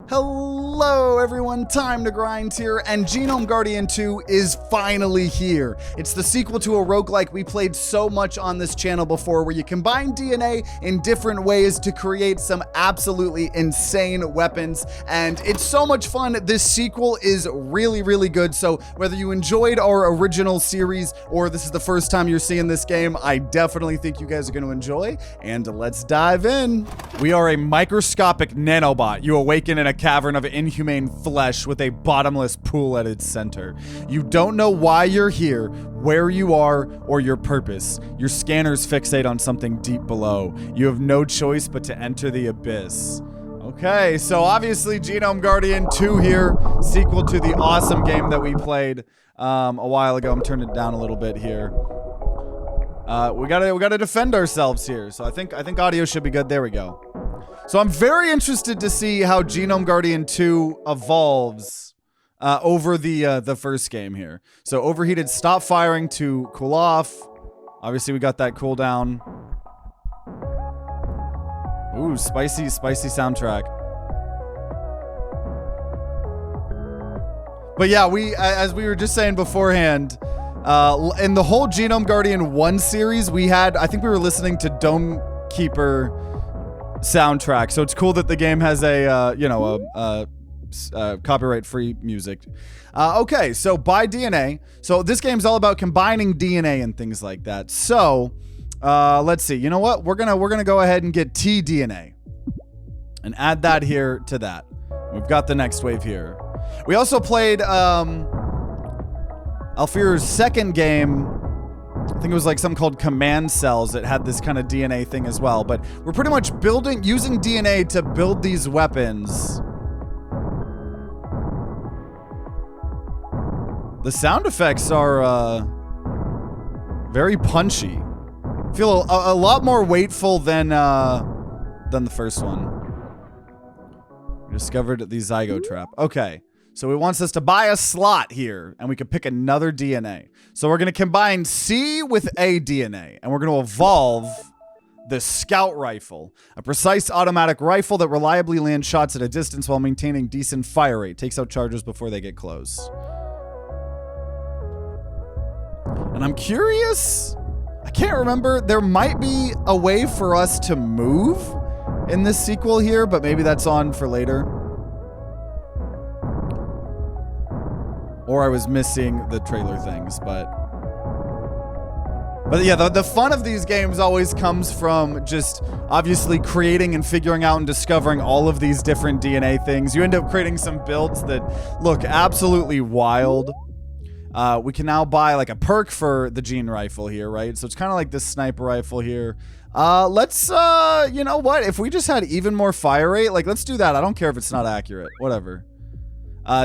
Hello everyone, TimeToGrind here, and Genome Guardian 2 is finally here. It's the sequel to a roguelike we played so much on this channel before, where you combine DNA in different ways to create some absolutely insane weapons, and it's so much fun. This sequel is really, really good, so whether you enjoyed our original series or this is the first time you're seeing this game, I definitely think you guys are going to enjoy, and let's dive in. We are a microscopic nanobot. You awaken in a cavern of inhumane flesh with a bottomless pool at its center. You don't know why you're here, where you are, or your purpose. Your scanners fixate on something deep below. You have no choice but to enter the abyss. Okay, so obviously Genome Guardian 2 here, sequel to the awesome game that we played a while ago. I'm turning it down a little bit here. We gotta defend ourselves here. So I think audio should be good. There we go. So I'm very interested to see how Genome Guardian 2 evolves over the first game here. So overheated, stop firing to cool off. Obviously we got that cooldown. Ooh, spicy soundtrack. But yeah, as we were just saying beforehand, in the whole Genome Guardian 1 series, I think we were listening to Dome Keeper soundtrack, so it's cool that the game has a copyright-free music. Okay, so by DNA. So this game's all about combining DNA and things like that. So let's see. You know what? We're gonna go ahead and get tDNA and add that here to that. We've got the next wave here. We also played Alfir's second game. I think it was like something called Command Cells that had this kind of DNA thing as well. But we're pretty much using DNA to build these weapons. The sound effects are very punchy. Feel a lot more weightful than the first one. We discovered the zygote trap. Okay. So it wants us to buy a slot here, and we can pick another DNA. So we're going to combine C with A DNA, and we're going to evolve the Scout Rifle, a precise automatic rifle that reliably lands shots at a distance while maintaining decent fire rate. Takes out charges before they get close. And I'm curious, I can't remember, there might be a way for us to move in this sequel here, but maybe that's on for later. Or I was missing the trailer things, but yeah, the fun of these games always comes from just obviously creating and figuring out and discovering all of these different DNA things. You end up creating some builds that look absolutely wild. We can now buy like a perk for the gene rifle here, right? So it's kind of like this sniper rifle here. Let's, you know what? If we just had even more fire rate, like let's do that. I don't care if it's not accurate, whatever.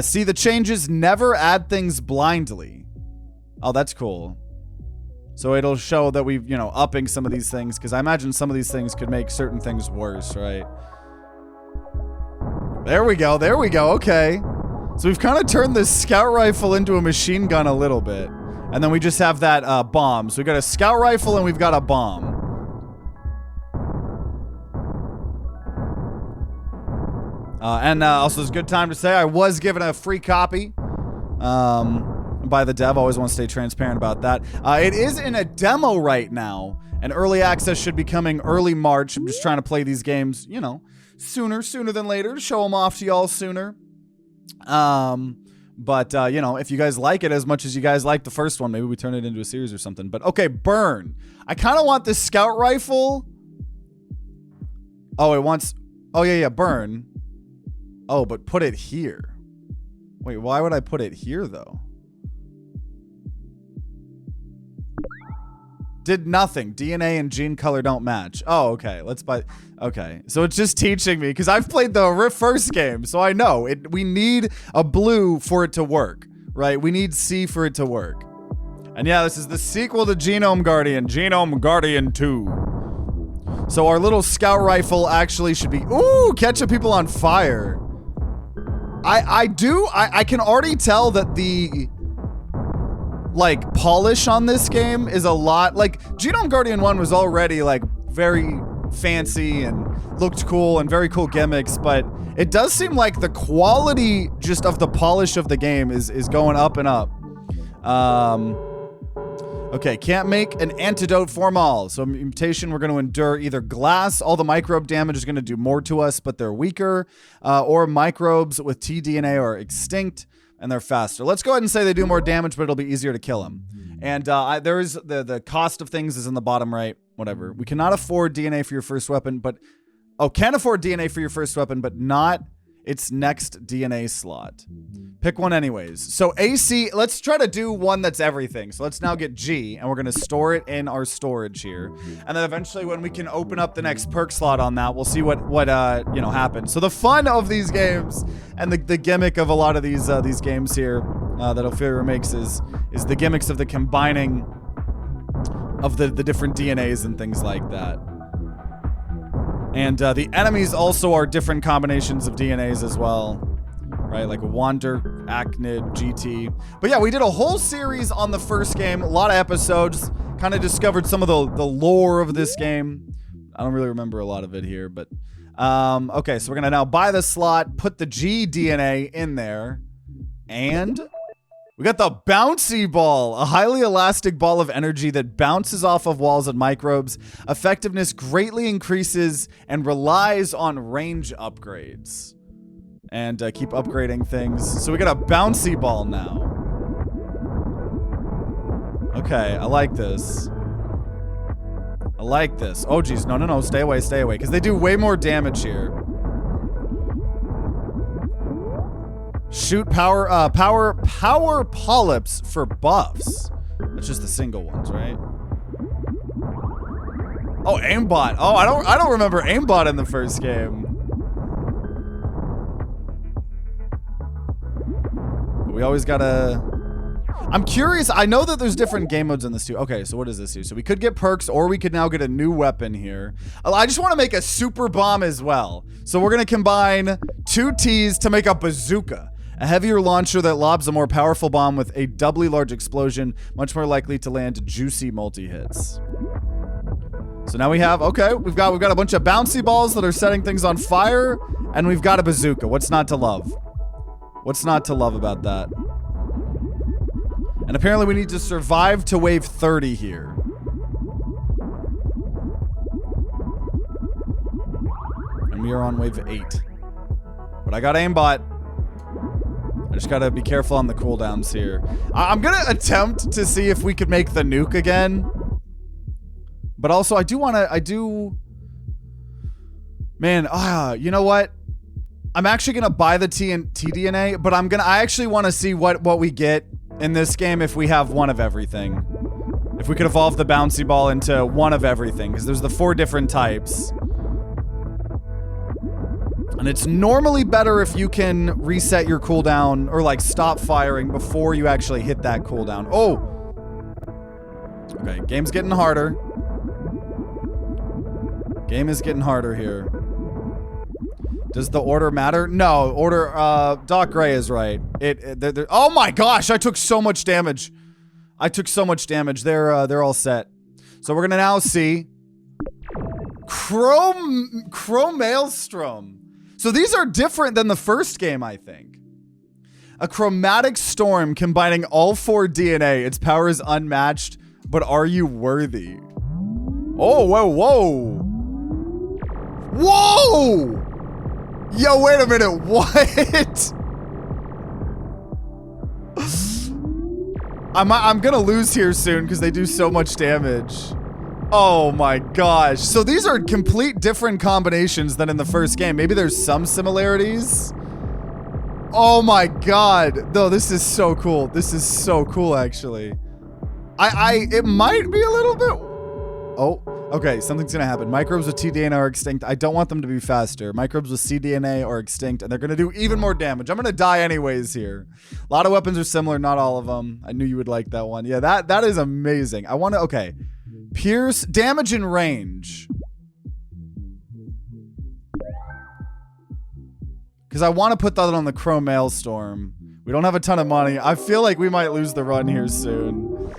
See, the changes never add things blindly. Oh, that's cool. So it'll show that we've, upping some of these things, because I imagine some of these things could make certain things worse, right? There we go, okay. So we've kind of turned this scout rifle into a machine gun a little bit. And then we just have that bomb. So we got a scout rifle and we've got a bomb. Also, it's a good time to say I was given a free copy by the dev. Always want to stay transparent about that. It is in a demo right now, and early access should be coming early March. I'm just trying to play these games, sooner than later, to show them off to y'all sooner. If you guys like it as much as you guys like the first one, maybe we turn it into a series or something. But okay, burn. I kind of want this scout rifle. Oh, it wants... Oh, yeah, burn. Oh, but put it here. Wait, why would I put it here, though? Did nothing. DNA and gene color don't match. Oh, okay. Let's buy... Okay. So it's just teaching me, because I've played the first game, so I know. We need a blue for it to work, right? We need C for it to work. And yeah, this is the sequel to Genome Guardian. Genome Guardian 2. So our little scout rifle actually should be... Ooh, catching people on fire. I can already tell that the polish on this game is a lot, Genome Guardian 1 was already very fancy and looked cool and very cool gimmicks, but it does seem like the quality just of the polish of the game is going up and up. Okay, can't make an antidote for all. So mutation, we're going to endure either glass, all the microbe damage is going to do more to us, but they're weaker, or microbes with tDNA are extinct and they're faster. Let's go ahead and say they do more damage, but it'll be easier to kill them. And there is the cost of things is in the bottom right. Whatever. We cannot afford DNA for your first weapon, but can afford DNA for your first weapon, but not its next DNA slot. Pick one anyways. So AC, let's try to do one that's everything. So let's now get G, and we're going to store it in our storage here. And then eventually when we can open up the next perk slot on that, we'll see what you know, happens. So the fun of these games and the gimmick of a lot of these games here that Ophelia makes is the gimmicks of the combining of the different DNAs and things like that. And the enemies also are different combinations of DNAs as well, right? Like Wander, Acnid, GT. But yeah, we did a whole series on the first game, a lot of episodes, kind of discovered some of the lore of this game. I don't really remember a lot of it here, but okay, so we're gonna now buy the slot, put the G DNA in there, and we got the bouncy ball, a highly elastic ball of energy that bounces off of walls and microbes. Effectiveness greatly increases and relies on range upgrades. And keep upgrading things. So we got a bouncy ball now. Okay, I like this. I like this. Oh geez, no, stay away, because they do way more damage here. Shoot power polyps for buffs. That's just the single ones, right? Oh, aimbot. Oh, I don't remember aimbot in the first game. We always gotta... I'm curious. I know that there's different game modes in this too. Okay, so what does this do? So we could get perks, or we could now get a new weapon here. I just want to make a super bomb as well. So we're gonna combine 2 T's to make a bazooka. A heavier launcher that lobs a more powerful bomb with a doubly large explosion, much more likely to land juicy multi-hits. So now we have, okay, we've got a bunch of bouncy balls that are setting things on fire, and we've got a bazooka. What's not to love? What's not to love about that? And apparently we need to survive to wave 30 here. And we are on wave 8. But I got aimbot. I just gotta be careful on the cooldowns here. I'm gonna attempt to see if we could make the nuke again. But also, man, you know what? I'm actually gonna buy the tDNA, but I actually want to see what we get in this game if we have one of everything. If we could evolve the bouncy ball into one of everything, because there's the 4 different types. And it's normally better if you can reset your cooldown or like stop firing before you actually hit that cooldown. Oh! Okay, game's getting harder. Game is getting harder here. Does the order matter? No, order, Doc Gray is right. Oh my gosh, I took so much damage. They're all set. So we're gonna now see Maelstrom. So these are different than the first game, I think. A chromatic storm combining all 4 DNA. Its power is unmatched, but are you worthy? Oh, whoa. Whoa! Yo, wait a minute, what? I'm gonna lose here soon because they do so much damage. Oh my gosh. So these are complete different combinations than in the first game. Maybe there's some similarities. Oh my god. No, this is so cool. This is so cool, actually. It might be a little bit... Oh, okay. Something's gonna happen. Microbes with tDNA are extinct. I don't want them to be faster. Microbes with cDNA are extinct, and they're gonna do even more damage. I'm gonna die anyways here. A lot of weapons are similar, not all of them. I knew you would like that one. Yeah, that is amazing. I want to... Okay. Pierce, damage and range. Because I want to put that on the Chrome Maelstrom. We don't have a ton of money. I feel like we might lose the run here soon.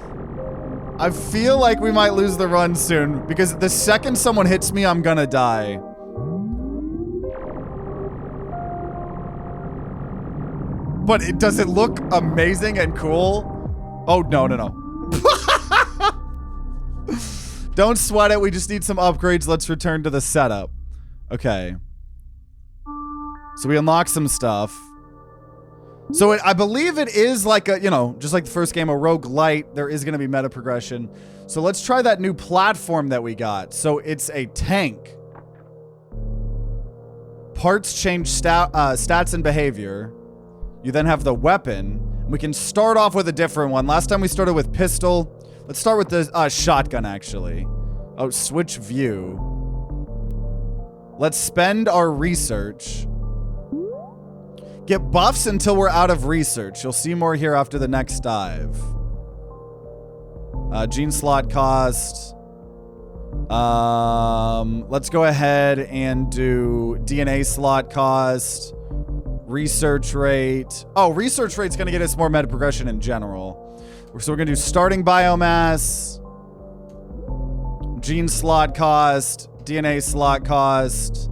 I feel like we might lose the run soon because the second someone hits me, I'm gonna die. But does it look amazing and cool? Oh, no, no, no. Don't sweat it. We just need some upgrades. Let's return to the setup. Okay. So we unlock some stuff. So I believe it is like a, you know, just like the first game, a roguelite. There is going to be meta progression. So let's try that new platform that we got. So it's a tank. Parts change stats and behavior. You then have the weapon. We can start off with a different one. Last time we started with pistol. Let's start with the shotgun, actually. Oh, switch view. Let's spend our research. Get buffs until we're out of research. You'll see more here after the next dive. Gene slot cost. Let's go ahead and do DNA slot cost. Research rate. Oh, research rate's gonna get us more meta progression in general. So we're gonna do starting biomass, gene slot cost, DNA slot cost,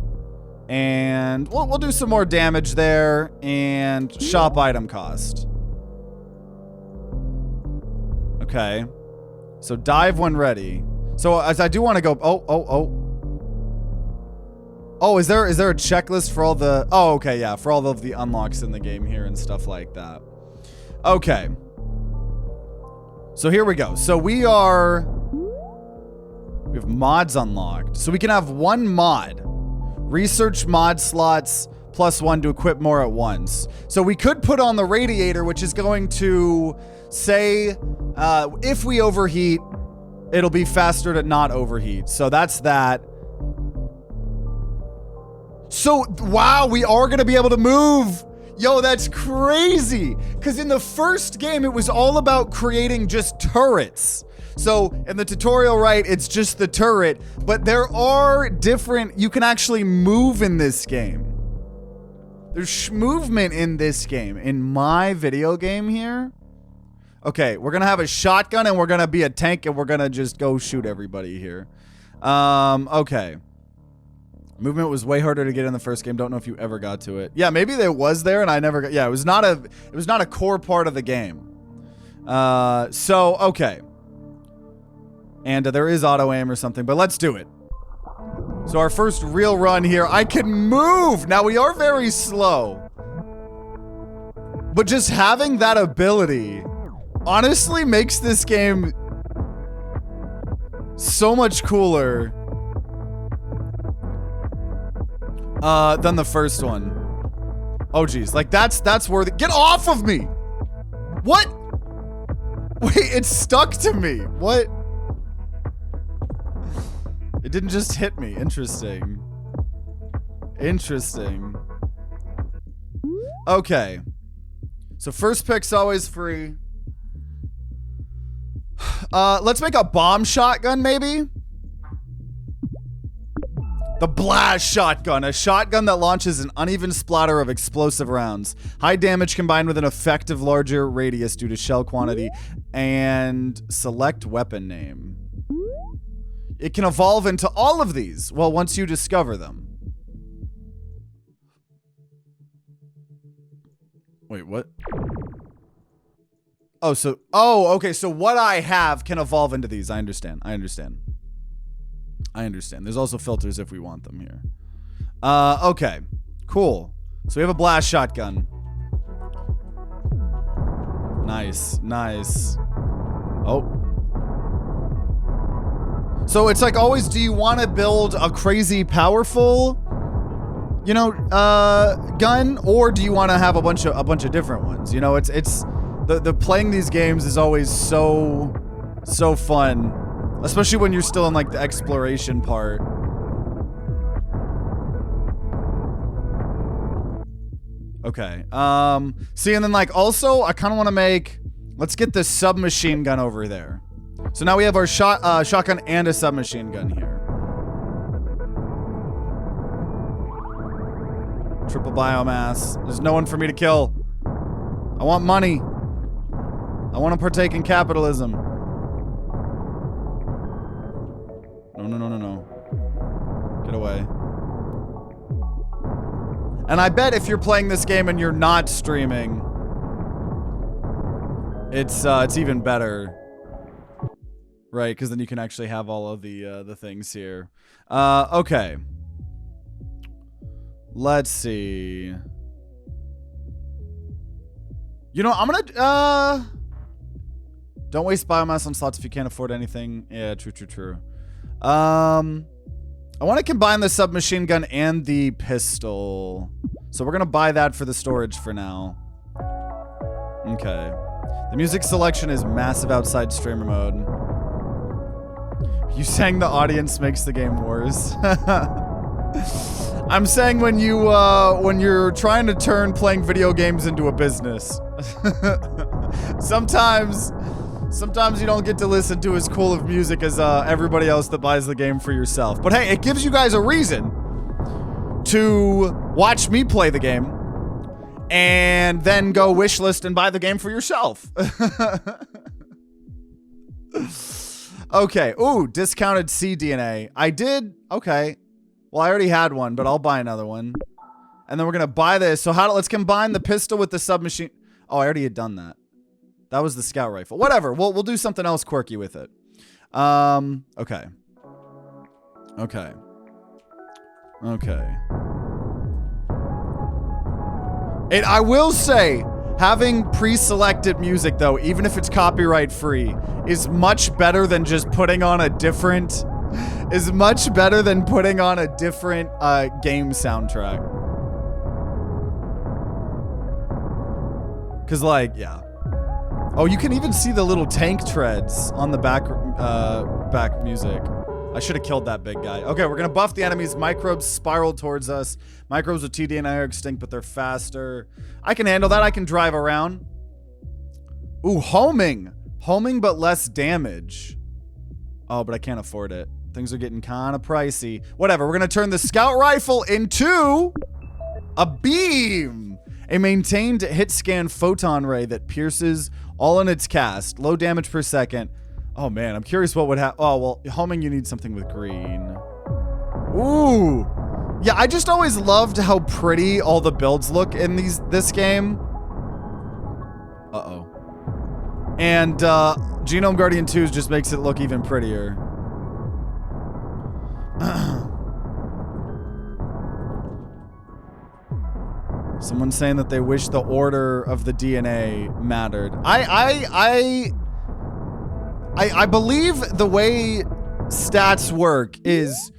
and we'll do some more damage there, and shop item cost. Okay. So dive when ready. So as I do want to go, Oh, is there a checklist for all the, oh, okay, yeah, for all of the unlocks in the game here and stuff like that. Okay. So here we go. So we have mods unlocked. So we can have one mod. Research mod slots +1 to equip more at once. So we could put on the radiator, which is going to say, if we overheat, it'll be faster to not overheat. So that's that. So, wow, we are going to be able to move. Yo, that's crazy. Because in the first game, it was all about creating just turrets. So, in the tutorial, right, it's just the turret. But there are different... You can actually move in this game. There's movement in this game. In my video game here. Okay, we're going to have a shotgun and we're going to be a tank and we're going to just go shoot everybody here. Okay. Movement was way harder to get in the first game. Don't know if you ever got to it. Yeah, maybe it was there and I never got... Yeah, it was not a core part of the game. So, okay. And there is auto aim or something, but let's do it. So our first real run here. I can move! Now, we are very slow. But just having that ability honestly makes this game so much cooler than the first one. Oh, geez. Like, that's worth it. Get off of me! What? Wait, it's stuck to me. What? It didn't just hit me. Interesting. Interesting. Okay. So first pick's always free. Let's make a bomb shotgun, maybe? The blast shotgun, a shotgun that launches an uneven splatter of explosive rounds. High damage combined with an effective larger radius due to shell quantity. And select weapon name. It can evolve into all of these, well, once you discover them. Wait, what? Oh, so, oh, okay, so what I have can evolve into these. I understand. There's also filters if we want them here. Okay, cool. So we have a blast shotgun. Nice, nice. Oh. So it's like always, do you want to build a crazy powerful, you know, gun, or do you want to have a bunch of different ones? You know, it's the playing these games is always so fun, especially when you're still in like the exploration part. Okay. See, and then like also I kind of want to make, let's get the submachine gun over there. So now we have our shotgun and a submachine gun here. Triple biomass. There's no one for me to kill. I want money. I want to partake in capitalism. No, no, no, no, no. Get away. And I bet if you're playing this game and you're not streaming, it's even better. Right, because then you can actually have all of the things here. Okay. Let's see. You know, I'm gonna, don't waste biomass on slots if you can't afford anything. Yeah, true, true, true. I want to combine the submachine gun and the pistol. So we're gonna buy that for the storage for now. Okay. The music selection is massive outside streamer mode. You saying the audience makes the game worse? I'm saying when you're trying to turn playing video games into a business. Sometimes you don't get to listen to as cool of music as everybody else that buys the game for yourself. But hey, it gives you guys a reason to watch me play the game and then go wishlist and buy the game for yourself. Okay. Ooh, discounted cDNA. I did. Okay. Well, I already had one, but I'll buy another one. And then we're going to buy this. So let's combine the pistol with the submachine. Oh, I already had done that. That was the scout rifle. Whatever. We'll do something else quirky with it. Okay. Okay. Okay. And I will say, having pre-selected music, though, even if it's copyright free, is much better than just putting on a different... is much better than putting on a different game soundtrack. Cause like, yeah. Oh, you can even see the little tank treads on the back music. I should have killed that big guy. Okay, we're gonna buff the enemies. Microbes spiral towards us. Microbes with TDNA are extinct, but they're faster. I can handle that. I can drive around. Ooh, homing. Homing, but less damage. Oh, but I can't afford it. Things are getting kind of pricey. Whatever, we're gonna turn the scout rifle into a beam. A maintained hit scan photon ray that pierces all in its cast. Low damage per second. Oh man, I'm curious what would happen. Oh, well, homing, you need something with green. Ooh. Yeah, I just always loved how pretty all the builds look in this game. Uh-oh. And Genome Guardian 2 just makes it look even prettier. Someone's saying that they wish the order of the DNA mattered. I believe the way stats work is,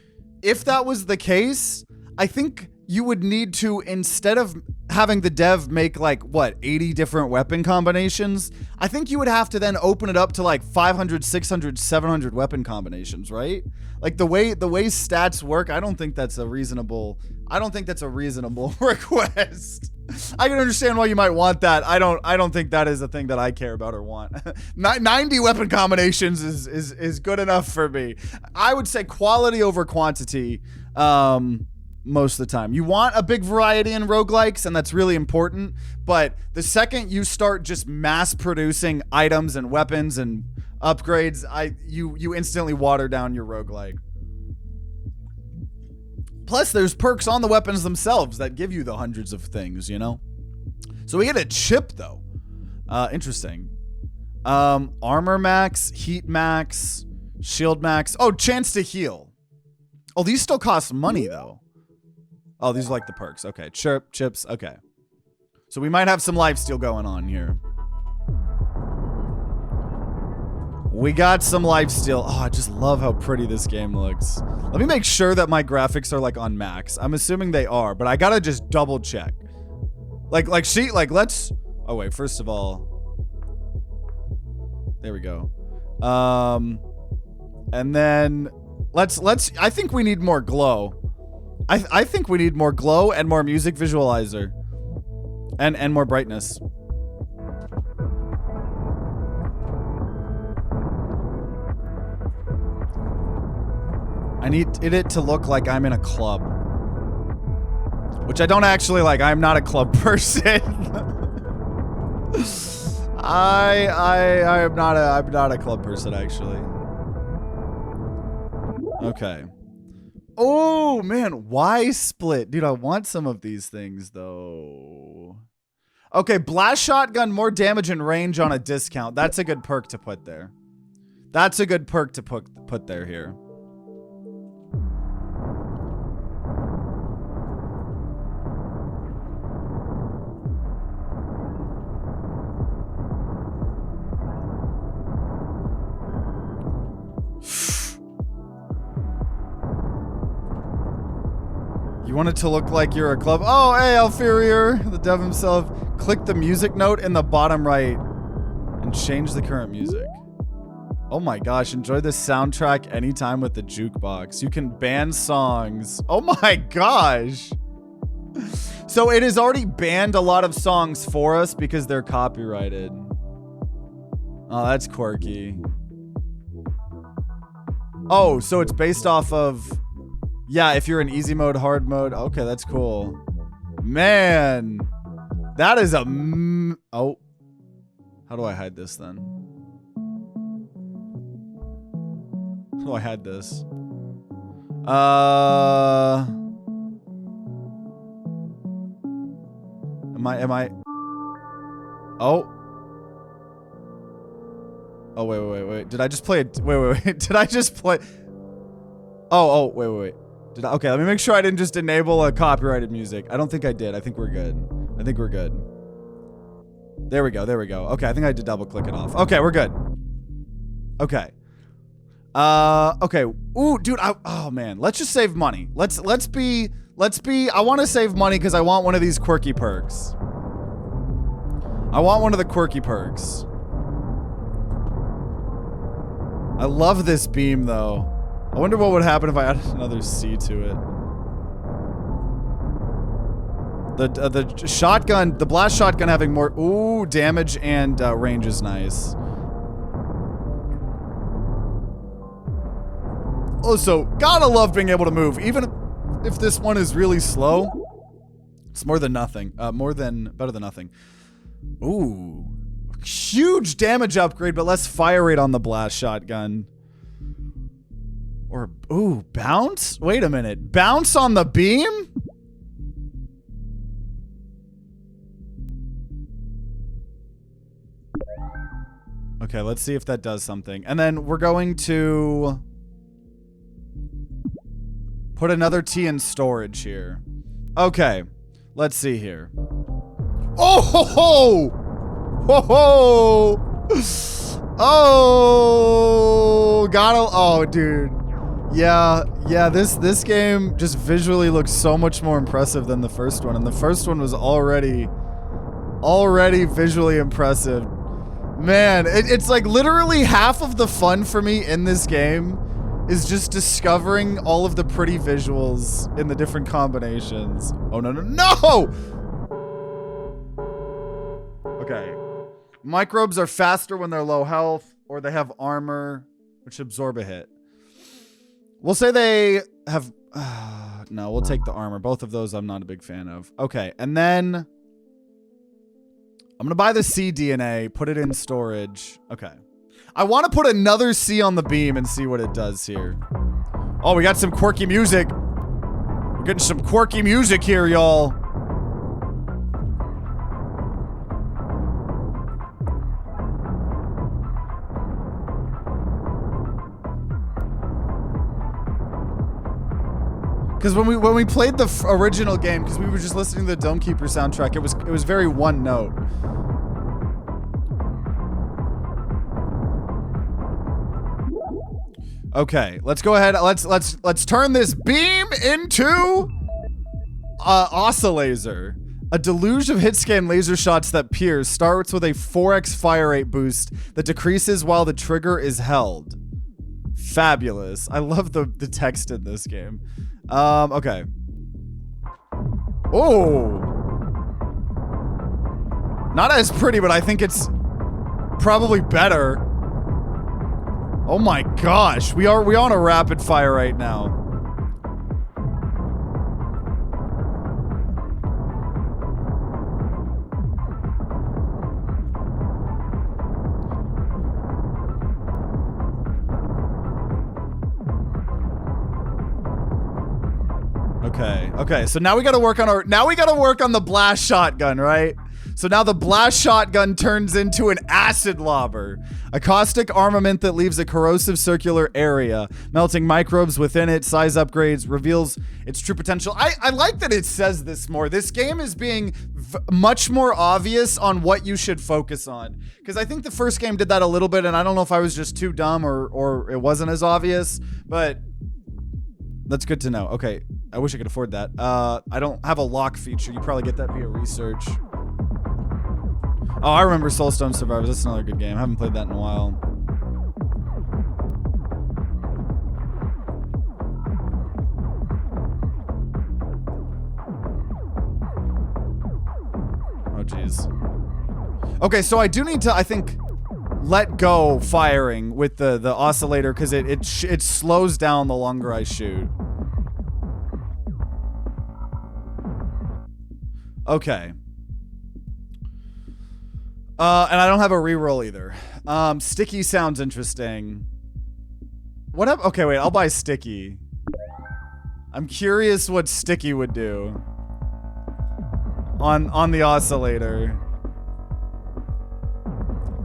if that was the case, I think you would need to, instead of having the dev make like, what, 80 different weapon combinations, I think you would have to then open it up to like 500, 600, 700 weapon combinations, right? Like the way stats work, I don't think that's a reasonable request. I can understand why you might want that. I don't think that is a thing that I care about or want. 90 weapon combinations is good enough for me. I would say quality over quantity most of the time. You want a big variety in roguelikes, and that's really important, but the second you start just mass producing items and weapons and upgrades, you instantly water down your roguelike. Plus, there's perks on the weapons themselves that give you the hundreds of things, you know? So we get a chip, though. Interesting. Armor max, heat max, shield max. Oh, chance to heal. Oh, these still cost money, though. Oh, these are like the perks. Okay, chips, okay. So we might have some lifesteal going on here. We got some lifesteal. Oh, I just love how pretty this game looks. Let me make sure that my graphics are like on max. I'm assuming they are, but I gotta just double check. Let's, oh wait, first of all, there we go. And then let's, I think we need more glow. I think we need more glow and more music visualizer and more brightness. I need it to look like I'm in a club. Which I don't actually like. I'm not a club person. I'm not a club person, actually. Okay. Oh, man. Why split? Dude, I want some of these things, though. Okay, blast shotgun, more damage and range on a discount. That's a good perk to put there. That's a good perk to put there here. You want it to look like you're a club. Oh, hey, Alferior, the dev himself. Click the music note in the bottom right and change the current music. Oh my gosh, enjoy this soundtrack anytime with the jukebox. You can ban songs. Oh my gosh. So it has already banned a lot of songs for us because they're copyrighted. Oh, that's quirky. Oh, so it's based off of... Yeah, if you're in easy mode, hard mode. Okay, that's cool. Man, that is a... Oh. How do I hide this then? How do I hide this? Am I... Oh. Oh, wait. Did I just play it? Wait. Did I just play... Oh, wait. Okay, let me make sure I didn't just enable a copyrighted music. I don't think I did. I think we're good. There we go. Okay, I think I had to double click it off. Okay, we're good. Okay. Okay. Ooh, dude, oh man, let's just save money. Let's be, I want to save money because I want one of these quirky perks. I want one of the quirky perks. I love this beam though. I wonder what would happen if I added another C to it. The shotgun, the blast shotgun having more, ooh, damage and range is nice. Also, gotta love being able to move, even if this one is really slow. It's more than nothing. Better than nothing. Ooh, huge damage upgrade, but less fire rate on the blast shotgun. Or, ooh, bounce? Wait a minute. Bounce on the beam? Okay, let's see if that does something. And then we're going to put another T in storage here. Okay, let's see here. Oh, ho, ho! Ho, ho! Oh, oh, dude. Yeah, this game just visually looks so much more impressive than the first one, and the first one was already visually impressive. Man, it's like literally half of the fun for me in this game is just discovering all of the pretty visuals in the different combinations. Oh, no! Okay. Microbes are faster when they're low health, or they have armor, which absorb a hit. We'll say they have... no, we'll take the armor. Both of those I'm not a big fan of. Okay, and then... I'm going to buy the C DNA, put it in storage. Okay. I want to put another C on the beam and see what it does here. Oh, we got some quirky music. We're getting some quirky music here, y'all. Because when we played the original game, because we were just listening to the Dome Keeper soundtrack, it was very one note. Okay, let's go ahead. Let's turn this beam into oscillator. A deluge of hit scan laser shots that pierce starts with a 4x fire rate boost that decreases while the trigger is held. Fabulous. I love the text in this game. Okay. Oh. Not as pretty, but I think it's probably better. Oh my gosh. We on a rapid fire right now. Okay. Okay. So now we got to work on the blast shotgun, right? So now the blast shotgun turns into an acid lobber, a caustic armament that leaves a corrosive circular area, melting microbes within it. Size upgrades reveals its true potential. I like that it says this more. This game is being much more obvious on what you should focus on, because I think the first game did that a little bit, and I don't know if I was just too dumb or it wasn't as obvious, but that's good to know. Okay, I wish I could afford that. I don't have a lock feature. You probably get that via research. Oh, I remember Soulstone Survivors. That's another good game. I haven't played that in a while. Oh, jeez. Okay, so I do need to, I think, let go firing with the oscillator, because it slows down the longer I shoot. Okay. And I don't have a reroll either. Sticky sounds interesting. What up? Okay, wait, I'll buy Sticky. I'm curious what Sticky would do on the oscillator.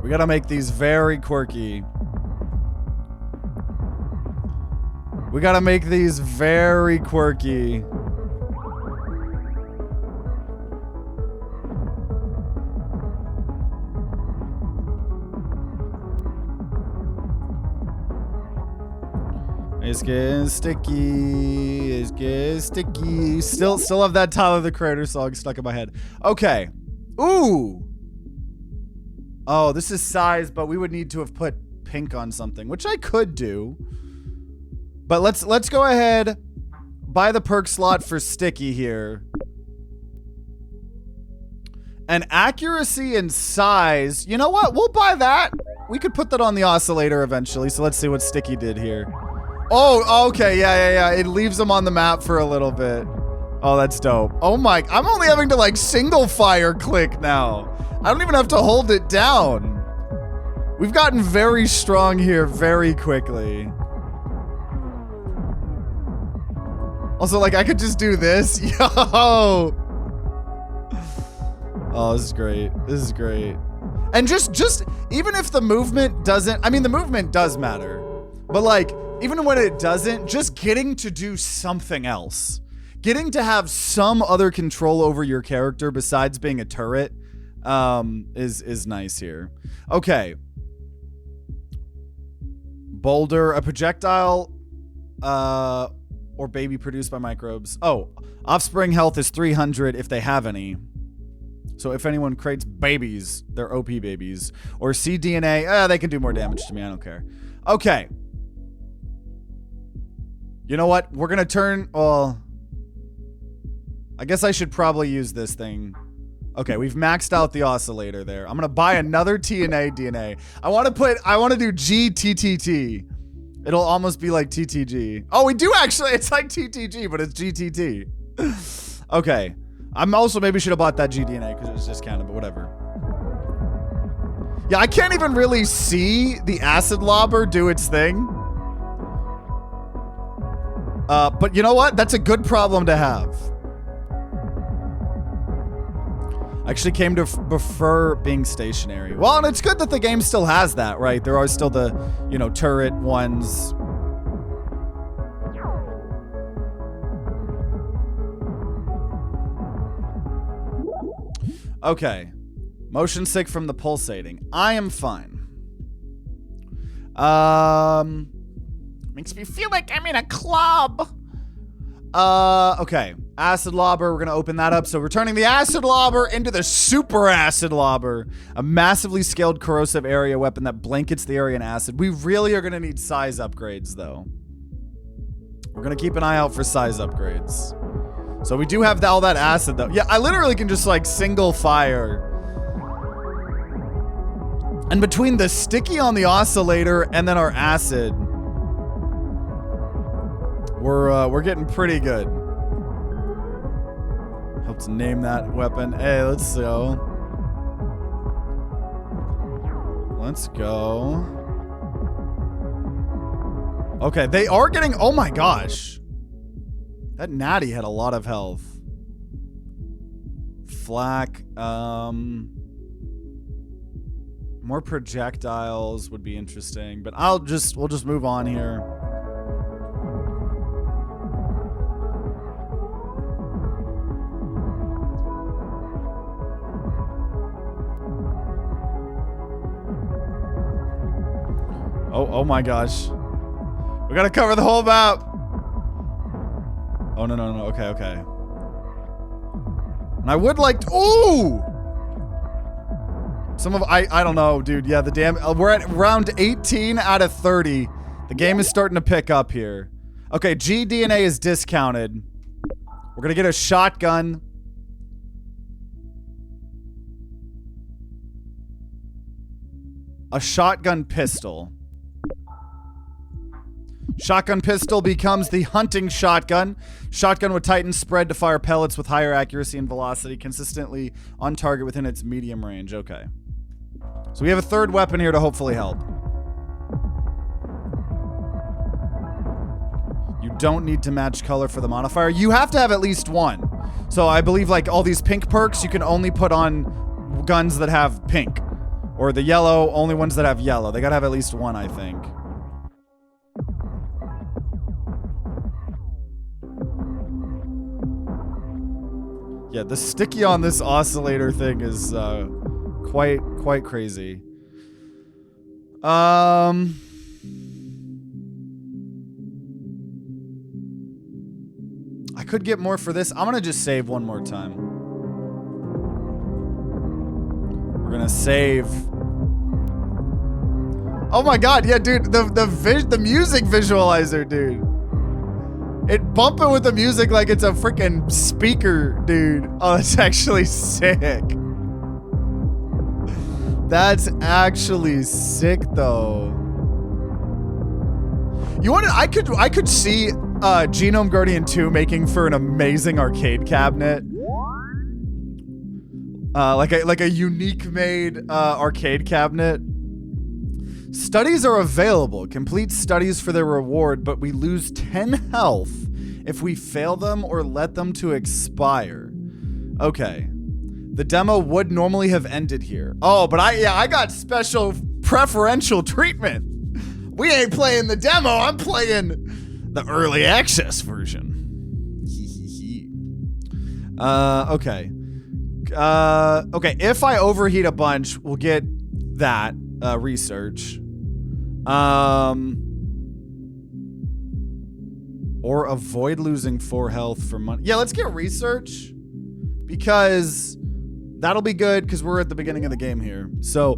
We gotta make these very quirky. We gotta make these very quirky. It's getting sticky. It's getting sticky. Still have that Tyler the Creator song stuck in my head. Okay. Ooh. Oh, this is size, but we would need to have put pink on something, which I could do. But let's go ahead, buy the perk slot for Sticky here. And accuracy and size. You know what? We'll buy that. We could put that on the oscillator eventually. So let's see what Sticky did here. Oh, okay, yeah. It leaves them on the map for a little bit. Oh, that's dope. Oh my, I'm only having to like single fire click now. I don't even have to hold it down. We've gotten very strong here very quickly. Also, like, I could just do this. Yo! Oh, this is great. This is great. And just, even if the movement doesn't, I mean, the movement does matter. But like, even when it doesn't, just getting to do something else. Getting to have some other control over your character besides being a turret is nice here. Okay. Boulder, a projectile or baby produced by microbes. Oh, offspring health is 300 if they have any. So if anyone creates babies, they're OP babies. Or cDNA, they can do more damage to me, I don't care. Okay. You know what? We're gonna turn, well, I guess I should probably use this thing. Okay, we've maxed out the oscillator there. I'm gonna buy another TNA DNA. I wanna do GTTT. It'll almost be like TTG. Oh, we do actually, it's like TTG, but it's GTT. Okay. I'm also maybe should have bought that GDNA because it was discounted, but whatever. Yeah, I can't even really see the acid lobber do its thing. But you know what? That's a good problem to have. I actually came to prefer being stationary. Well, and it's good that the game still has that, right? There are still the, you know, turret ones. Okay. Motion sick from the pulsating. I am fine. Makes me feel like I'm in a club. Okay. Acid lobber, we're gonna open that up. So we're turning the acid lobber into the super acid lobber. A massively scaled corrosive area weapon that blankets the area in acid. We really are gonna need size upgrades though. We're gonna keep an eye out for size upgrades. So we do have all that acid though. Yeah, I literally can just like single fire. And between the sticky on the oscillator and then our acid, we're getting pretty good. Help to name that weapon. Hey, let's go. Let's go. Okay, they are getting, oh my gosh. That natty had a lot of health. Flak. More projectiles would be interesting, but we'll just move on here. Oh my gosh. We gotta cover the whole map. Oh, no. Okay. And I would like to, ooh! I don't know, dude. Yeah, the damn, we're at round 18 out of 30. The game is starting to pick up here. Okay, GDNA is discounted. We're gonna get a shotgun. A shotgun pistol. Shotgun pistol becomes the hunting shotgun. Shotgun with Titan spread to fire pellets with higher accuracy and velocity, consistently on target within its medium range. Okay. So we have a third weapon here to hopefully help. You don't need to match color for the modifier. You have to have at least one. So I believe like all these pink perks, you can only put on guns that have pink. Or the yellow, only ones that have yellow. They gotta have at least one, I think. Yeah, the sticky on this oscillator thing is quite crazy. I could get more for this. I'm gonna just save one more time. We're gonna save. Oh my god, yeah, dude, the music visualizer, dude. It bumping with the music like it's a freaking speaker, dude. Oh, that's actually sick. That's actually sick, though. You want to? I could see Genome Guardian 2 making for an amazing arcade cabinet. Like a unique made arcade cabinet. Studies are available. Complete studies for their reward, but we lose 10 health if we fail them or let them to expire. Okay. The demo would normally have ended here. Oh, but I got special preferential treatment. We ain't playing the demo. I'm playing the early access version. Okay. Okay, if I overheat a bunch, we'll get that. Research. Or avoid losing 4 health for money. Yeah, let's get research. Because that'll be good, because we're at the beginning of the game here. So,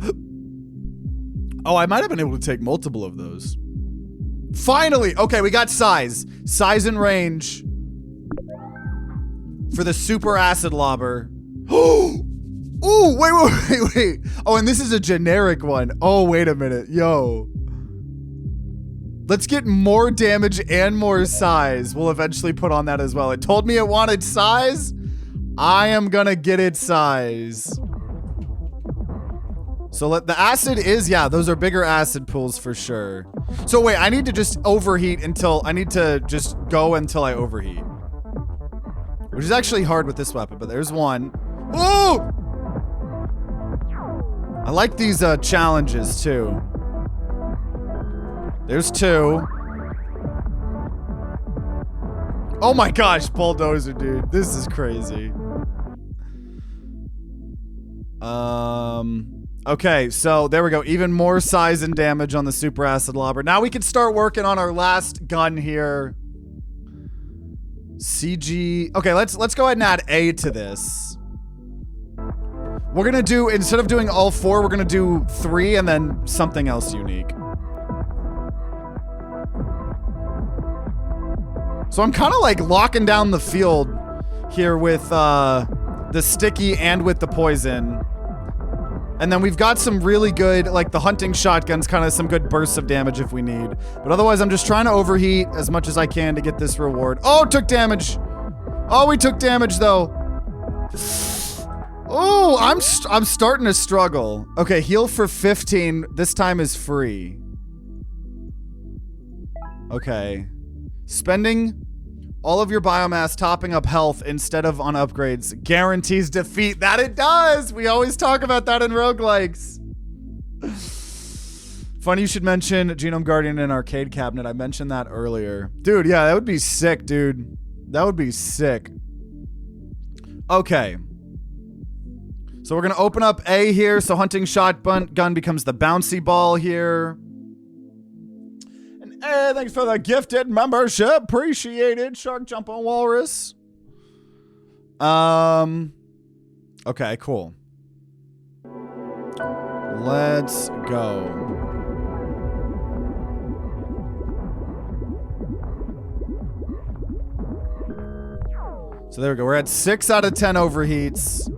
oh, I might have been able to take multiple of those. Finally! Okay, we got size. Size and range. For the super acid lobber. Ooh, wait. Oh, and this is a generic one. Oh, wait a minute. Yo. Let's get more damage and more size. We'll eventually put on that as well. It told me it wanted size. I am gonna get its size. So the acid is, yeah, those are bigger acid pools for sure. So wait, I need to just overheat until, I need to just go until I overheat. Which is actually hard with this weapon, but there's one. Ooh! I like these challenges too. There's 2. Oh my gosh, bulldozer, dude. This is crazy. Okay, so there we go. Even more size and damage on the super acid lobber. Now we can start working on our last gun here. CG. Okay, let's go ahead and add A to this. We're gonna do, instead of doing all 4, we're gonna do 3 and then something else unique. So I'm kind of like locking down the field here with the sticky and with the poison. And then we've got some really good, like the hunting shotguns, kind of some good bursts of damage if we need. But otherwise, I'm just trying to overheat as much as I can to get this reward. Oh, took damage. Oh, we took damage though. Oh, I'm starting to struggle. Okay, heal for 15. This time is free. Okay. Spending All of your biomass topping up health instead of on upgrades guarantees defeat. That it does! We always talk about that in roguelikes. Funny you should mention Genome Guardian and Arcade Cabinet. I mentioned that earlier. Dude, yeah, that would be sick, dude. That would be sick. Okay. So we're gonna open up A here. So hunting shotgun becomes the bouncy ball here. And hey, thanks for the gifted membership. Appreciated. Shark Jump on Walrus. Okay, cool. Let's go. So there we go. We're at 6 out of 10 overheats.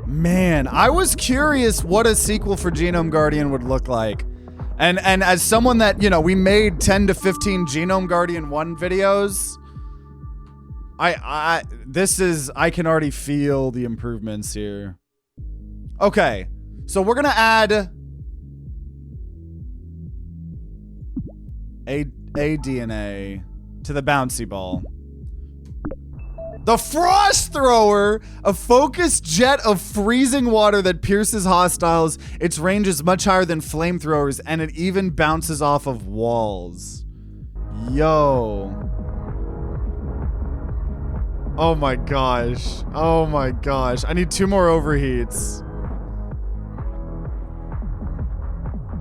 Man, I was curious what a sequel for Genome Guardian would look like. And as someone that, you know, we made 10 to 15 Genome Guardian 1 videos, I can already feel the improvements here. Okay. So we're gonna add a DNA to the bouncy ball. The frost thrower, a focused jet of freezing water that pierces hostiles. Its range is much higher than flamethrowers, and it even bounces off of walls. Yo. Oh my gosh. Oh my gosh. I need 2 more overheats.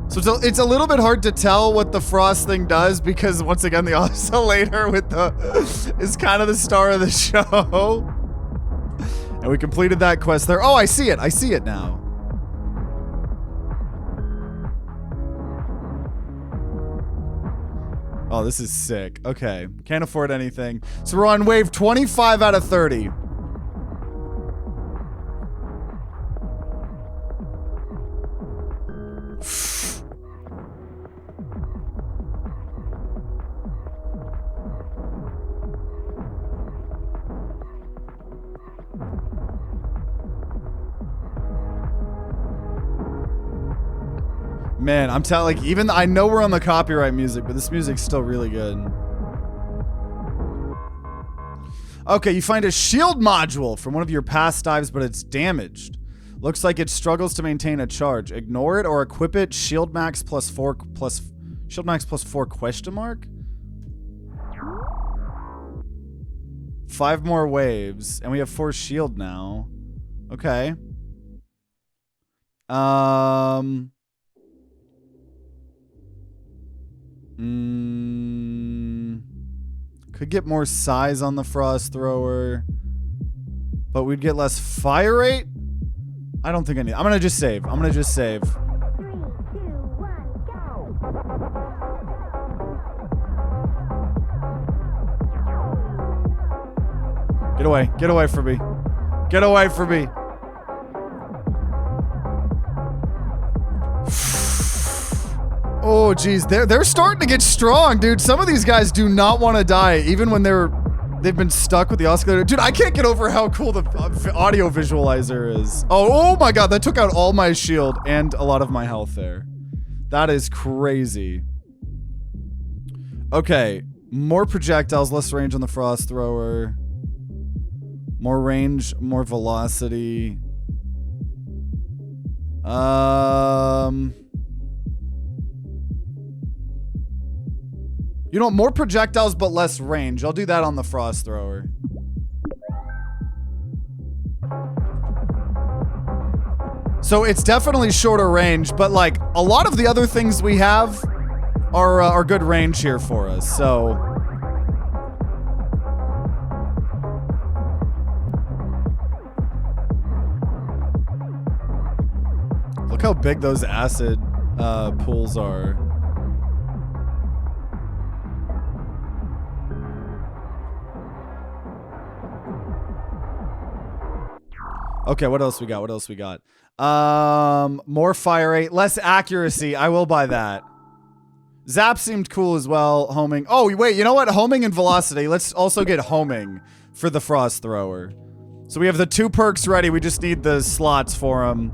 So it's a little bit hard to tell what the frost thing does because once again the oscillator with the is kind of the star of the show. And we completed that quest there. Oh, I see it. I see it now. Oh, this is sick. Okay. Can't afford anything. So we're on wave 25 out of 30. Man, I'm telling, like, even I know we're on the copyright music, but this music's still really good. Okay, you find a shield module from one of your past dives, but it's damaged. Looks like it struggles to maintain a charge. Ignore it or equip it. Shield max plus 4 question mark? 5 more waves, and we have 4 shield now. Okay. Could get more size on the frost thrower, but we'd get less fire rate. I don't think I need. I'm gonna just save. I'm gonna just save. 3, 2, 1, go. Get away. Get away from me. Get away from me. Oh, geez. They're starting to get strong, dude. Some of these guys do not want to die, even when they've been stuck with the oscillator. Dude, I can't get over how cool the audio visualizer is. Oh my god, that took out all my shield and a lot of my health there. That is crazy. Okay, more projectiles, less range on the frost thrower. More range, more velocity. You know, more projectiles but less range. I'll do that on the frost thrower. So it's definitely shorter range, but like a lot of the other things we have are good range here for us. So look how big those acid pools are. Okay, what else we got? What else we got? More fire rate, less accuracy. I will buy that. Zap seemed cool as well. Homing. Oh, wait, you know what? Homing and velocity. Let's also get homing for the frost thrower. So we have the 2 perks ready. We just need the slots for them.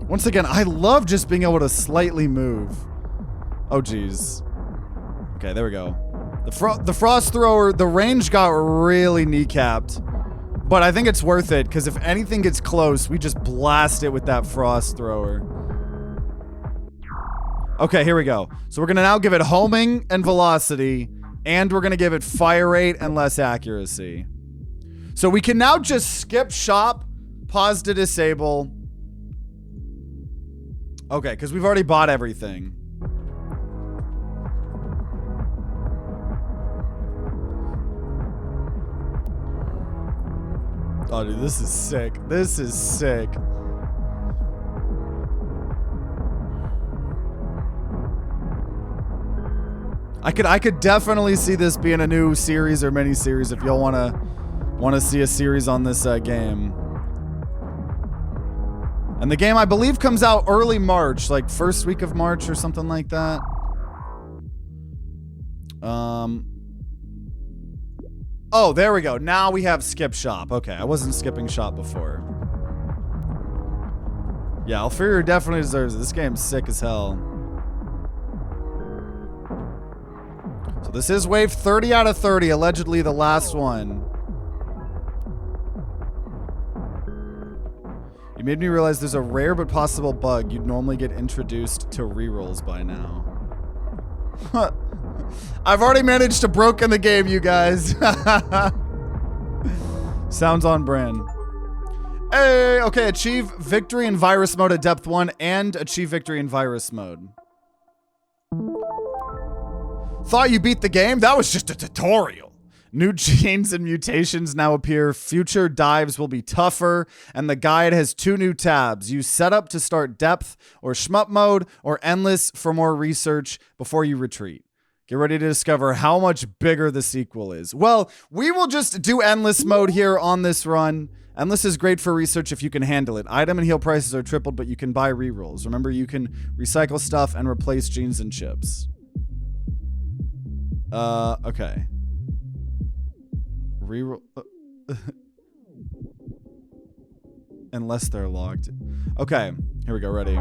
Once again, I love just being able to slightly move. Oh, geez. Okay, there we go. The frost thrower, the range got really kneecapped. But I think it's worth it, because if anything gets close, we just blast it with that frost thrower. Okay, here we go. So we're going to now give it homing and velocity, and we're going to give it fire rate and less accuracy. So we can now just skip shop, pause to disable. Okay, because we've already bought everything. Oh, dude, this is sick. This is sick. I could definitely see this being a new series or mini-series if y'all wanna see a series on this game. And the game, I believe, comes out early March, like first week of March or something like that. Oh, there we go. Now we have skip shop. Okay, I wasn't skipping shop before. Yeah, Alfira definitely deserves it. This game's sick as hell. So this is wave 30 out of 30, allegedly the last one. You made me realize there's a rare but possible bug. You'd normally get introduced to rerolls by now. I've already managed to broken the game, you guys. Sounds on brand. Hey, okay, achieve victory in virus mode at depth 1 and achieve victory in virus mode. Thought you beat the game? That was just a tutorial. New genes and mutations now appear. Future dives will be tougher, and the guide has 2 new tabs. Use setup to start depth or SHMUP mode, or endless for more research before you retreat. Get ready to discover how much bigger the sequel is. Well, we will just do endless mode here on this run. Endless is great for research if you can handle it. Item and heal prices are tripled, but you can buy rerolls. Remember, you can recycle stuff and replace genes and chips. Okay. Reroll. Unless they're locked. Okay, here we go. Ready.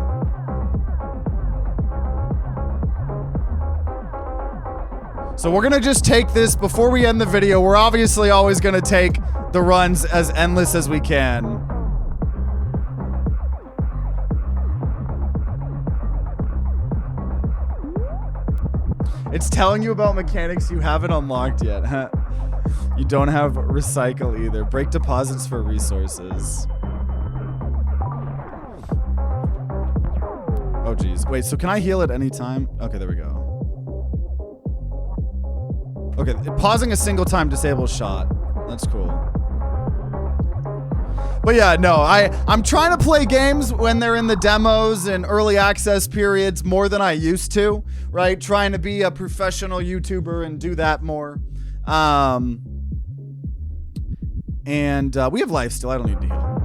So we're gonna just take this before we end the video. We're obviously always gonna take the runs as endless as we can. It's telling you about mechanics you haven't unlocked yet. You don't have recycle either. Break deposits for resources. Oh geez. Wait, so can I heal at any time? Okay, there we go. Okay, pausing a single time disables shot. That's cool. But yeah, no, I'm trying to play games when they're in the demos and early access periods more than I used to, right? Trying to be a professional YouTuber and do that more. We have life still. I don't need to heal.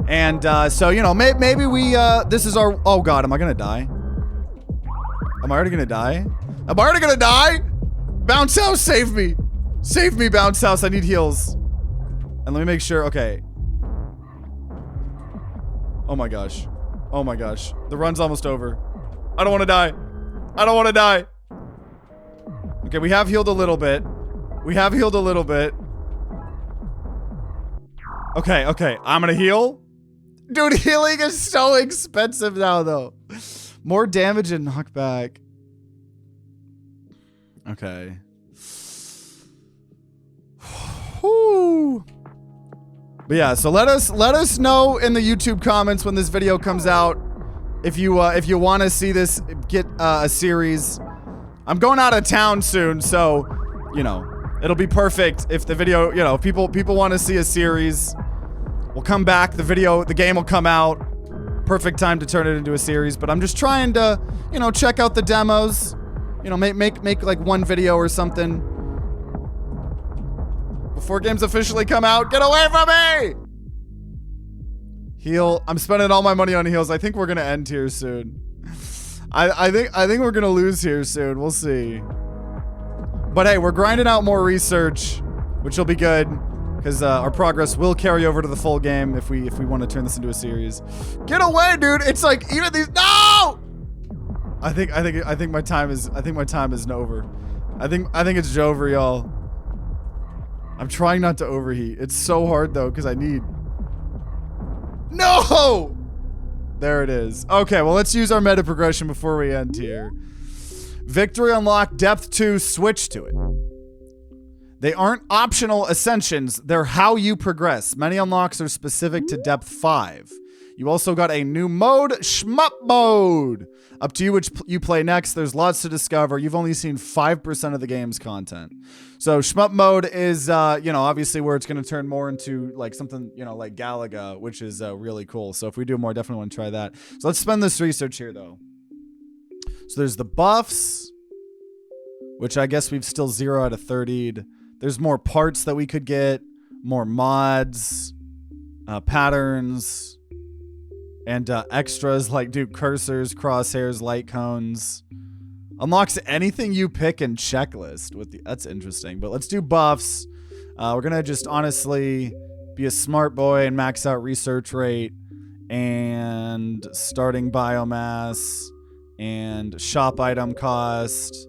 And so, you know, maybe we, this is our, oh God, am I gonna die? Am I already gonna die? Am I already gonna die? Bounce House, save me. Save me, Bounce House. I need heals. And let me make sure, okay. Oh my gosh. Oh my gosh. The run's almost over. I don't want to die. I don't want to die. Okay, we have healed a little bit. We have healed a little bit. Okay, okay. I'm gonna heal. Dude, healing is so expensive now, though. More damage and knockback. Okay. Whew. But yeah, so let us know in the YouTube comments when this video comes out if you want to see this get a series. I'm going out of town soon, so you know it'll be perfect if the video, you know, people want to see a series. We'll come back. The game will come out. Perfect time to turn it into a series. But I'm just trying to, you know, check out the demos. You know, make like one video or something before games officially come out. Get away from me! Heal. I'm spending all my money on heals. I think we're gonna end here soon. I think we're gonna lose here soon. We'll see. But hey, we're grinding out more research, which will be good, because our progress will carry over to the full game if we want to turn this into a series. Get away, dude! It's like even these. No! I think my time is over. I think it's over, y'all. I'm trying not to overheat. It's so hard though, because I need. No! There it is. Okay, well, let's use our meta progression before we end here. Victory unlocked, depth 2, switch to it. They aren't optional ascensions, they're how you progress. Many unlocks are specific to depth 5. You also got a new mode, SHMUP mode. Up to you which you play next. There's lots to discover. You've only seen 5% of the game's content. So SHMUP mode is, you know, obviously where it's going to turn more into like something, you know, like Galaga, which is really cool. So if we do more, definitely want to try that. So let's spend this research here though. So there's the buffs, which I guess we've still 0 out of 30'd. There's more parts that we could get, more mods, patterns, and extras like cursors, crosshairs, light cones. Unlocks anything you pick in checklist. That's interesting. But let's do buffs. We're gonna just honestly be a smart boy and max out research rate and starting biomass and shop item cost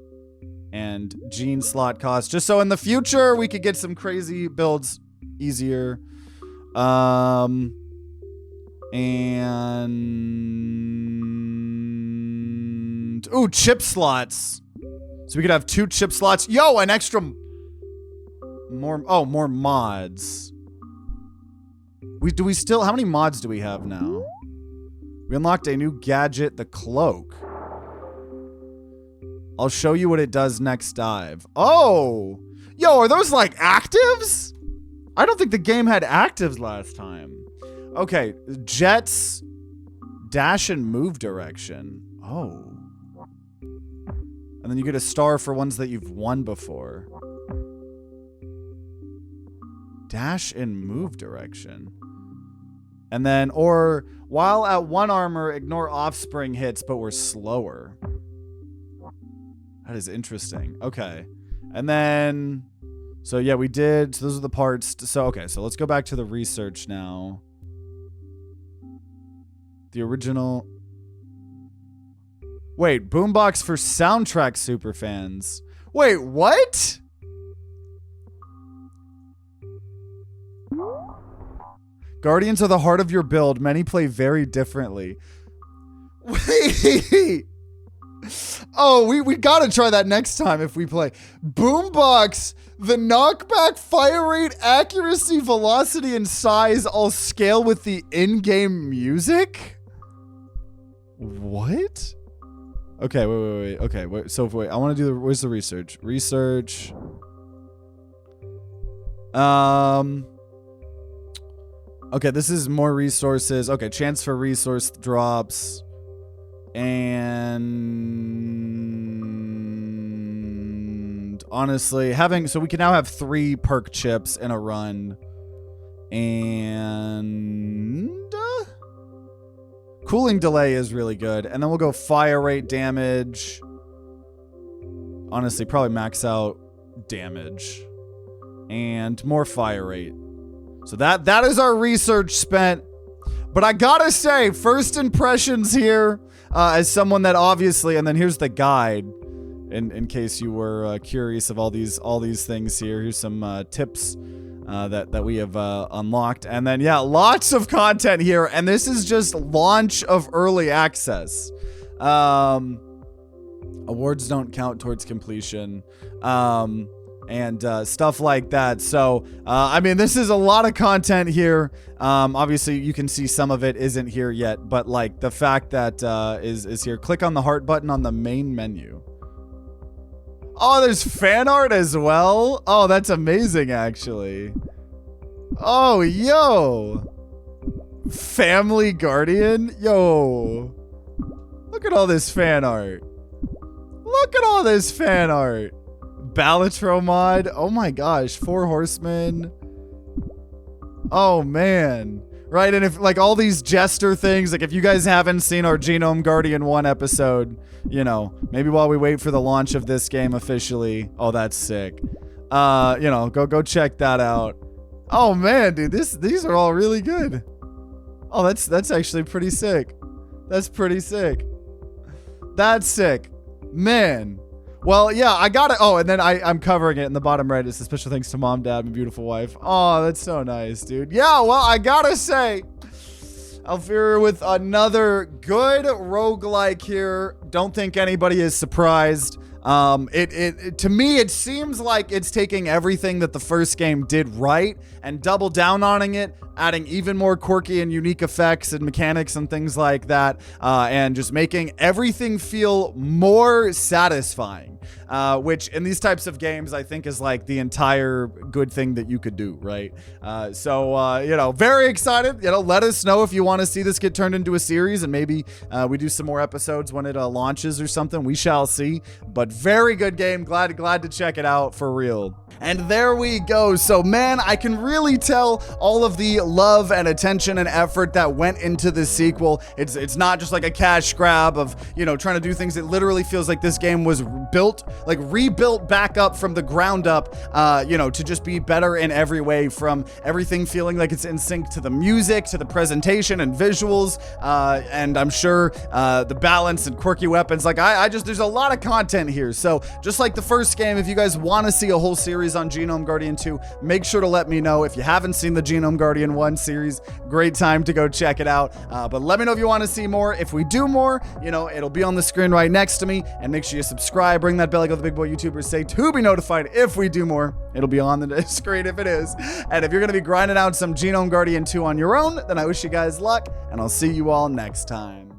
and gene slot cost, just so in the future we could get some crazy builds easier. And ooh, chip slots. So we could have 2 chip slots. Yo, an extra more mods. How many mods do we have now? We unlocked a new gadget, the cloak. I'll show you what it does next dive. Oh, yo, are those like actives? I don't think the game had actives last time. Okay, jets, dash and move direction. Oh. And then you get a star for ones that you've won before. Dash and move direction. And then, or while at 1 armor, ignore offspring hits, but we're slower. That is interesting. Okay. And then, so yeah, we did, so those are the parts. So, okay, so let's go back to the research now. The original. Wait, boombox for soundtrack superfans. Wait, what? Guardians are the heart of your build. Many play very differently. Wait. Oh, we gotta try that next time if we play. Boombox, the knockback, fire rate, accuracy, velocity, and size all scale with the in-game music? What? Okay, wait. Okay, wait. So wait, I want to do where's the research? Research. Okay, this is more resources. Okay, chance for resource drops. And honestly, so we can now have 3 perk chips in a run. And cooling delay is really good. And then we'll go fire rate, damage. Honestly, probably max out damage. And more fire rate. So that is our research spent. But I gotta say, first impressions here, as someone that obviously, and then here's the guide, in case you were curious of all these things here. Here's some tips that we have unlocked, and then yeah, lots of content here, and this is just launch of early access. Awards don't count towards completion. And stuff like that. So, I mean, this is a lot of content here. Obviously, you can see some of it isn't here yet, but like the fact that is here. Click on the heart button on the main menu. Oh, there's fan art as well. Oh, that's amazing, actually. Oh, yo. Family Guardian. Yo. Look at all this fan art. Look at all this fan art. Balatro mod. Oh my gosh. 4 horsemen. Oh man. right? And if like all these jester things, like if you guys haven't seen our Genome Guardian 1 episode, you know, maybe while we wait for the launch of this game officially. Oh, that's sick. You know, go check that out. Oh man, dude, these are all really good. Oh, that's actually pretty sick. That's pretty sick. That's sick. Man. Well, yeah, I got it. Oh, and then I'm covering it in the bottom right. It's a special thanks to mom, dad, and beautiful wife. Oh, that's so nice, dude. Yeah, well, I gotta say, Alfira with another good roguelike here. Don't think anybody is surprised. To me, it seems like it's taking everything that the first game did right and double down on it, adding even more quirky and unique effects and mechanics and things like that, and just making everything feel more satisfying, which in these types of games, I think is like the entire good thing that you could do, right? So, you know, very excited. You know, let us know if you want to see this get turned into a series, and maybe we do some more episodes when it launches or something. We shall see. But very good game. Glad to check it out for real. And there we go. So, man, I can really tell all of the love and attention and effort that went into this sequel. It's not just like a cash grab of, you know, trying to do things. It literally feels like this game was built, like rebuilt back up from the ground up, you know, to just be better in every way, from everything feeling like it's in sync to the music, to the presentation and visuals, and I'm sure the balance and quirky weapons. Like, I just, there's a lot of content here. So just like the first game, if you guys want to see a whole series on Genome Guardian 2, make sure to let me know. If you haven't seen the Genome Guardian 1 series, great time to go check it out. But let me know if you want to see more. If we do more, you know, it'll be on the screen right next to me. And make sure you subscribe, ring that bell like all the big boy YouTubers say, to be notified if we do more. It'll be on the screen if it is. And if you're going to be grinding out some Genome Guardian 2 on your own, then I wish you guys luck, and I'll see you all next time.